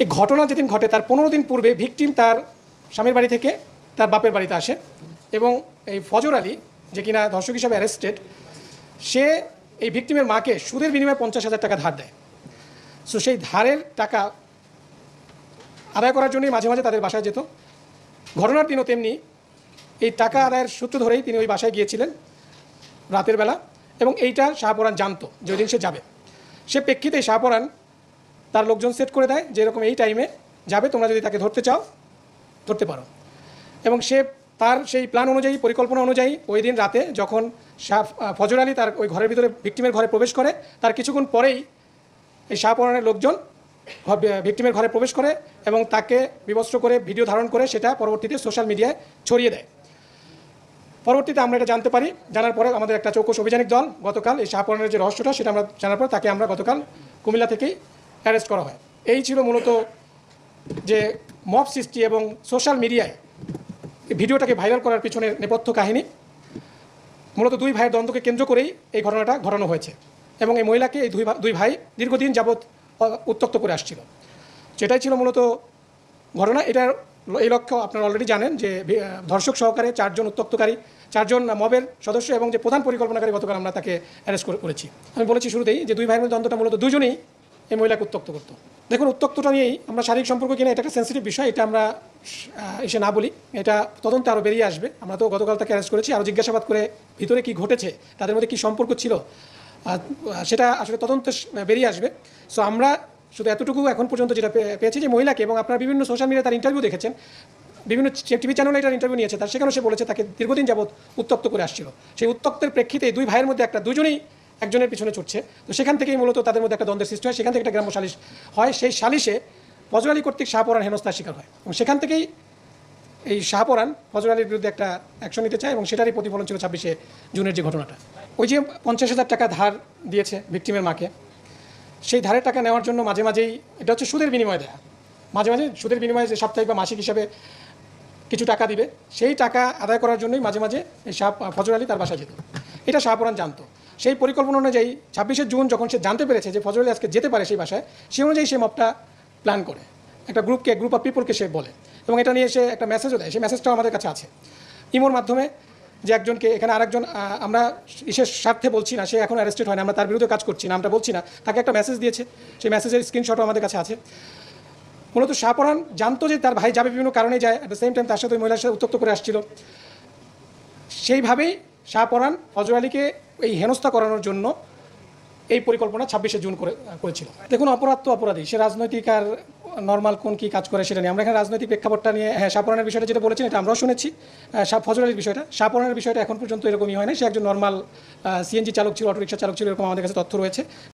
এই ঘটনা যেদিন ঘটে তার 15 দিন পূর্বে ভিকটিম তার স্বামীর বাড়ি থেকে তার বাপের বাড়িতে আসে এবং এই ফজর আলী যে কিনা ধর্ষক হিসাবে অ্যারেস্টেড, সে এই ভিকটিমের মাকে সুদের বিনিময়ে 50,000 টাকা ধার দেয়। সো সেই ধারের টাকা আদায় করার জন্যই মাঝে মাঝে তাদের বাসায় যেত। ঘটনার দিনও তেমনি এই টাকা আদায়ের সূত্র ধরেই তিনি ওই বাসায় গিয়েছিলেন রাতের বেলা, এবং এইটা শাহপরান জানতো যে ওই দিন সে যাবে। সে প্রেক্ষিতে শাহপরান তার লোকজন সেট করে দেয় যে এরকম এই টাইমে যাবে, তোমরা যদি তাকে ধরতে চাও ধরতে পারো। এবং সে তার সেই প্ল্যান অনুযায়ী, পরিকল্পনা অনুযায়ী ওই দিন রাতে যখন ফজর আলী তার ওই ঘরের ভিতরে ভিকটিমের ঘরে প্রবেশ করে, তার কিছুক্ষণ পরেই এই শাহপরানের লোকজন ভিকটিমের ঘরে প্রবেশ করে এবং তাকে বিবস্ত্র করে ভিডিও ধারণ করে সেটা পরবর্তীতে সোশ্যাল মিডিয়ায় ছড়িয়ে দেয়। পরবর্তীতে আমরা এটা জানতে পারি। জানার পরে আমাদের একটা চৌকস অভিযানিক দল গতকাল এই শাহপরানের যে রহস্যটা সেটা আমরা জানার পর তাকে আমরা গতকাল কুমিল্লা থেকেই অ্যারেস্ট করা হয়। এই ছিল মূলত যে মব সৃষ্টি এবং সোশ্যাল মিডিয়ায় ভিডিওটাকে ভাইরাল করার পিছনে নেপথ্য কাহিনী। মূলত দুই ভাইয়ের দ্বন্দ্বকে কেন্দ্র করেই এই ঘটনাটা ঘটানো হয়েছে এবং এই মহিলাকে এই দুই ভাই দীর্ঘদিন যাবৎ উত্ত্যক্ত করে আসছিল। সেটাই ছিল মূলত ঘটনা। এটার এই লক্ষ্য আপনারা অলরেডি জানেন যে ধর্ষক সহকারে 4 জন উত্ত্যক্তকারী, 4 জন মবের সদস্য এবং যে প্রধান পরিকল্পনাকারী গতকাল আমরা তাকে অ্যারেস্ট করেছি। আমি বলেছি শুরুতেই যে দুই ভাইয়ের মধ্যে দ্বন্দ্বটা মূলত দুজনেই এই মহিলাকে উত্ত্যক্ত করতো। দেখুন, উত্ত্যক্তটা নিয়েই আমরা শারীরিক সম্পর্ক কিনা এটা একটা সেন্সিটিভ বিষয়, এটা আমরা এসে না বলি, এটা তদন্তে আরও বেরিয়ে আসবে। আমরা তো গতকাল তাকে অ্যারেস্ট করেছি, আরও জিজ্ঞাসাবাদ করে ভিতরে কি ঘটেছে, তাদের মধ্যে কী সম্পর্ক ছিল সেটা আসলে তদন্তে বেরিয়ে আসবে। সো আমরা শুধু এতটুকু এখন পর্যন্ত যেটা পেয়েছি যে মহিলাকে, এবং আপনারা বিভিন্ন সোশ্যাল মিডিয়ায় তার ইন্টারভিউ দেখেছেন, বিভিন্ন টিভি চ্যানেলে এটার ইন্টারভিউ নিয়েছে, তার সেখানেও সে বলেছে তাকে দীর্ঘদিন যাবৎ উত্ত্যক্ত করে আসছিল। সেই উত্ত্যক্তের প্রেক্ষিতে দুই ভাইয়ের মধ্যে দুজনেই একজনের পিছনে ছুটছে। তো সেখান থেকেই মূলত তাদের মধ্যে একটা দ্বন্দ্বের সৃষ্টি হয়, সেখান থেকে একটা গ্রাম্য সালিশ হয়। সেই সালিশে ফজর আলী কর্তৃক শাহপরান হেনস্থার শিকার হয় এবং সেখান থেকেই এই শাহপরান ফজর আলীর বিরুদ্ধে একটা অ্যাকশন নিতে চায় এবং সেটারই প্রতিফলন ছিল 26শে জুনের যে ঘটনাটা। ওই যে 50,000 টাকা ধার দিয়েছে ভিকটিমের মাকে, সেই ধারের টাকা নেওয়ার জন্য মাঝে মাঝেই, এটা হচ্ছে সুদের বিনিময়ে দেয়া, মাঝে মাঝে সুদের বিনিময়ে যে সাপ্তাহিক বা মাসিক হিসাবে কিছু টাকা দিবে, সেই টাকা আদায় করার জন্যই মাঝে মাঝে এই ফজর আলী তার বাসায় যেত। এটা শাহপরান জানতো। সেই পরিকল্পনা অনুযায়ী 26শে জুন যখন সে জানতে পেরেছে যে ফজর আলী আজকে যেতে পারে সেই বাসায়, সেই অনুযায়ী সে মবটা প্ল্যান করে একটা গ্রুপ অফ পিপলকে সে বলে এবং এটা নিয়ে সে একটা মেসেজও দেয়। সেই মেসেজটাও আমাদের কাছে আছে ইমোর মাধ্যমে, যে একজনকে এখানে আরেকজন, আমরা বিশেষ স্বার্থে বলছি না, সে এখন অ্যারেস্টেড হয় না, আমরা তার বিরুদ্ধে কাজ করছি না, আমরা বলছি না, তাকে একটা মেসেজ দিয়েছে, সেই মেসেজের স্ক্রিনশটও আমাদের কাছে আছে। মূলত শাহপরান জানতো যে তার ভাই যাবে, বিভিন্ন কারণে যায়, অ্যাট দ্য সেম টাইম তার সাথে ওই মহিলার সাথে উত্ত্যক্ত করে আসছিল। সেইভাবেই শাহপরান ফজর আলীকে এই হেনস্থা করানোর জন্য এই পরিকল্পনা 26শে জুন করেছিল। দেখুন, অপরাধ তো অপরাধী, সে রাজনৈতিক আর নর্মাল কোন কী কাজ করে সেটা নিয়ে আমরা এখানে রাজনৈতিক প্রেক্ষাপটটা নিয়ে, হ্যাঁ, শাহপরানের বিষয়টা যেটা বলেছেন এটা আমরাও শুনেছি। ফজর আলীর বিষয়টা, শাহপরানের বিষয়টা এখন পর্যন্ত এরকমই হয় না, সে একজন নর্মাল সিএনজি চালক ছিল, অটোরিকশা চালক ছিল, এরকম আমাদের কাছে তথ্য রয়েছে।